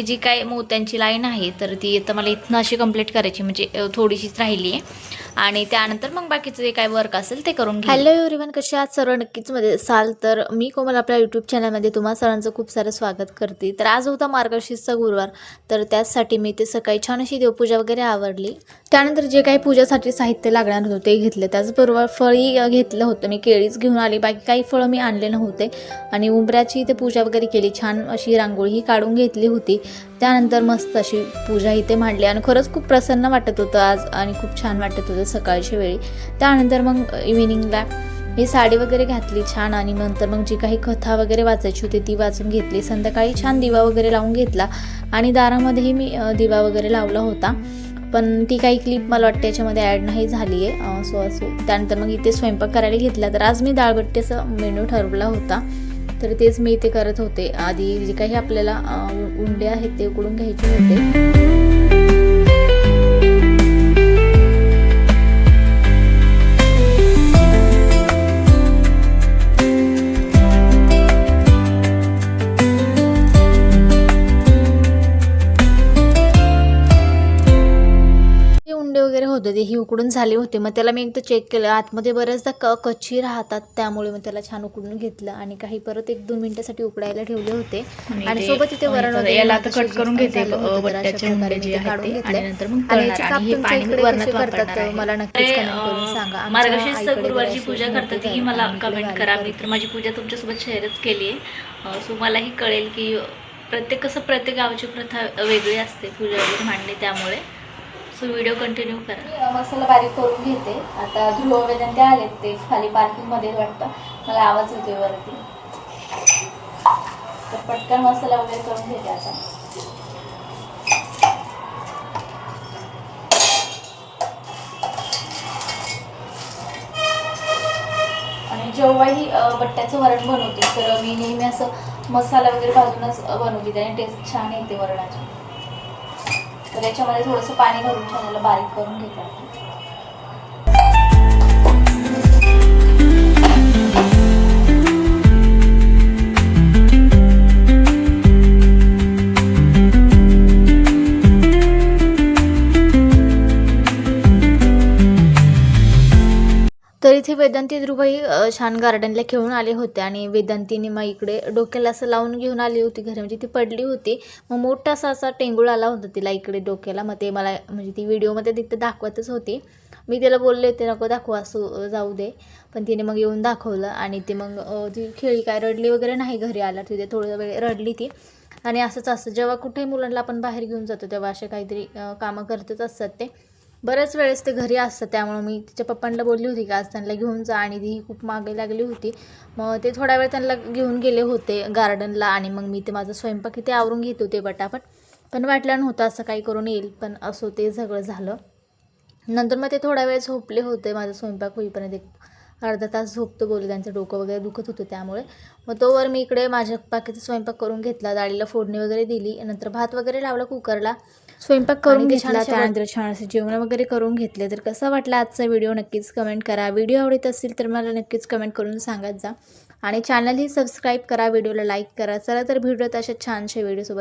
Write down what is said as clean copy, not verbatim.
ही जी काय मोत्यांची लाईन आहे तर ती आता मला इथनं अशी कंप्लीट करायची, म्हणजे थोडीशीच राहिली आहे. आणि त्यानंतर मग बाकीचं जे काय वर्क असेल ते करून घ्या. हॅलो एव्हरीवन, कसे आहात सर्व? नक्कीच मध्ये असाल तर मी कोमल आपल्या यूट्यूब चॅनलमध्ये तुम्हा सर्वांचं खूप सारं स्वागत करते. तर आज होता मार्गशीर्षचा गुरुवार, तर त्याचसाठी मी ते सकाळी छान अशी देवपूजा वगैरे आवरली. त्यानंतर जे काही पूजासाठी साहित्य लागणार होतं ते घेतलं. त्याचबरोबर फळी घेतलं होतं, मी केळीच घेऊन आली, बाकी काही फळं मी आणले नव्हते. आणि उंबऱ्याची इथे पूजा वगैरे केली, छान अशी रांगोळी काढून घेतली होती. त्यानंतर मस्त अशी पूजा इथे मांडली आणि खरंच खूप प्रसन्न वाटत होतं आज आणि खूप छान वाटत होतं सकाळच्या वेळी. त्यानंतर मग इव्हिनिंगला मी साडी वगैरे घातली छान आणि नंतर मग जी काही कथा वगैरे वाचायची होती ती वाचून घेतली. संध्याकाळी छान दिवा वगैरे लावून घेतला आणि दारामध्येही मी दिवा वगैरे लावला होता, पण ती काही क्लिप मला वाटते याच्यामध्ये ॲड नाही झाली आहे. असो त्यानंतर मग इथे स्वयंपाक करायला घेतला. तर आज मी डाळबट्टीचा मेनू ठरवला होता, तर तेच मी इथे करत होते. आधी जे काही आपल्याला उंडे आहेत ते उकडून घ्यायचे होते. वगैरे होते ते ही उकडून झाले होते. मग त्याला मी एकदा चेक केलं, आतमध्ये बऱ्याचदा कच्ची राहतात, त्यामुळे मग त्याला छान उकडून घेतलं आणि काही परत 1-2 मिनिटासाठी उकडायला ठेवले होते. आणि सोबत इथे वरण वगैरे याला आता कट करून घेते बट्ट्याचे मुंडे जे आहेत ते, आणि नंतर मग तळणार. आणि हे पाणी वरणात वापरणार आहे. मला नक्कीच कमेंट करून सांगा. मार्गशीर्ष गुरुवारची पूजा करतात ही मला कमेंट करा. मी तर माझी पूजा तुमच्यासोबत शेअरच केली आहे, सो मलाही कळेल की प्रत्येक गावची प्रथा वेगळी असते पूजा वगैरे मांडणे, त्यामुळे सो व्हिडिओ कंटिन्यू करा. मसाला बारीक करून घेते. आता ध्रुव वेदन ते आलेत, ते खाली पार्किंगमध्ये वाटतं, मला आवाज येतोय वरती, तर पटकन मसाला वगैरे करून घेते आता. आणि जेव्हाही बट्ट्याचं वरण बनवते तर मी नेहमी असं मसाला वगैरे भाजूनच बनवते, त्याने टेस्ट छान येते वरणाची. तर याच्यामध्ये थोडंसं पाणी घालून छान याला बारीक करून घेते. तर इथे वेदांती ध्रुवही छान गार्डनला खेळून आले होते आणि वेदांतीने मग इकडे डोक्याला असं लावून घेऊन आली होती घरी, म्हणजे ती पडली होती. मग मोठासा असा टेंगूळ आला होता तिला इकडे डोक्याला. मग ते मला म्हणजे ती व्हिडिओमध्ये तिथे दाखवतच होती. मी तिला बोलले होते नको दाखवा, असं जाऊ दे, पण तिने मग येऊन दाखवलं. आणि ते मग ती खेळी काय रडली वगैरे नाही, घरी आला तिथे थोडा वेळ रडली ती. आणि असंच असतं जेव्हा कुठेही मुलांना आपण बाहेर घेऊन जातो तेव्हा असे काहीतरी कामं करतच असतात ते. बऱ्याच वेळेस ते घरी असतं, त्यामुळे मी तिच्या पप्पांना बोलली होती की आज त्यांना घेऊन जा, आणि ती खूप मागे लागली होती. मग ते थोडा वेळ त्यांना घेऊन गेले होते गार्डनला आणि मग मी ते माझं स्वयंपाक इथे आवरून घेत होते पटापट. पण वाटलं नव्हतं असं काही करून येईल, पण असो ते सगळं झालं. नंतर मग ते थोडा वेळ झोपले होते, माझा स्वयंपाक होईपर्यंत अर्धा तास झोपतो बोलले, त्यांचं डोकं वगैरे दुखत होतं त्यामुळे. मग तोवर मी इकडे माझ्या बाकीचा स्वयंपाक करून घेतला, डाळीला फोडणी वगैरे दिली, नंतर भात वगैरे लावला कुकरला, स्वयंपाक करून घेतला. त्यानंतर छान असे जेवण वगैरे करून घेतले. तर कसा वाटला आजचा व्हिडिओ नक्कीच कमेंट करा. व्हिडिओ आवडत असेल तर मला नक्कीच कमेंट करून सांगत जा आणि चॅनलही सबस्क्राईब करा, व्हिडिओला लाईक करा. चला तर भेटूयात अशा छानशा व्हिडिओसोबत.